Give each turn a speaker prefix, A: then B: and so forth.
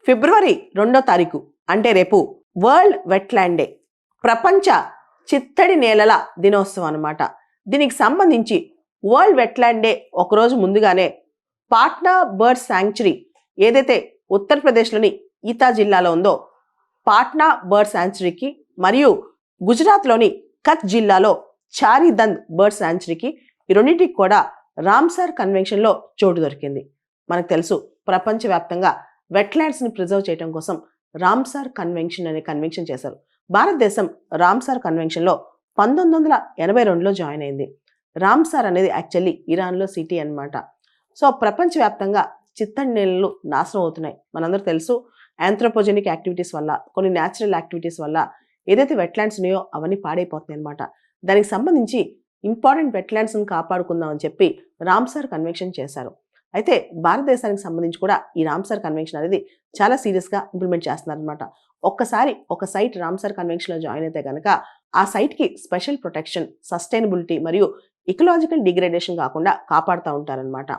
A: ఫిబ్రవరి 2 అంటే రేపు world wetland day, ప్రపంచ చిత్తడి నేలల దినోత్సవం అన్నమాట. దీనికి సంబంధించి వరల్డ్ వెట్లాండ్ డే ఒకరోజు ముందుగానే పాట్నా బర్డ్ శాంక్చురీ ఏదైతే ఉత్తరప్రదేశ్లోని ఈతా జిల్లాలో ఉందో పాట్నా బర్డ్ శాంక్చురీకి మరియు గుజరాత్లోని కచ్ జిల్లాలో చారీదంద్ బర్డ్ శాంక్చురీకి ఈ రెండింటికి కూడా రామ్సార్ కన్వెన్షన్లో చోటు దొరికింది. మనకు తెలుసు ప్రపంచవ్యాప్తంగా వెట్లాండ్స్ని ప్రిజర్వ్ చేయడం కోసం రామ్సార్ కన్వెన్షన్ అనే కన్వెన్షన్ చేశారు. భారతదేశం రామ్సార్ కన్వెన్షన్లో 1982లో జాయిన్ అయింది. రామ్సార్ అనేది యాక్చువల్లీ ఇరాన్లో సిటీ అన్నమాట. సో ప్రపంచవ్యాప్తంగా చిత్తడి నేలలు నాశనం అవుతున్నాయి. మనందరూ తెలుసు ఆంథ్రోపోజెనిక్ యాక్టివిటీస్ వల్ల, కొన్ని న్యాచురల్ యాక్టివిటీస్ వల్ల ఏదైతే వెట్లాండ్స్ ఉన్నాయో అవన్నీ పాడైపోతున్నాయి అనమాట. దానికి సంబంధించి ఇంపార్టెంట్ వెట్లాండ్స్ని కాపాడుకుందాం అని చెప్పి రామ్సార్ కన్వెన్షన్ చేశారు. అయితే భారతదేశానికి సంబంధించి కూడా ఈ రామ్సార్ కన్వెన్షన్ అనేది చాలా సీరియస్గా ఇంప్లిమెంట్ చేస్తున్నారు అనమాట. ఒక్కసారి ఒక సైట్ రామ్సార్ కన్వెన్షన్లో జాయిన్ అయితే కనుక ఆ సైట్కి స్పెషల్ ప్రొటెక్షన్, సస్టైనబిలిటీ మరియు ఇకలాజికల్ డిగ్రేడేషన్ కాకుండా కాపాడుతూ ఉంటారనమాట.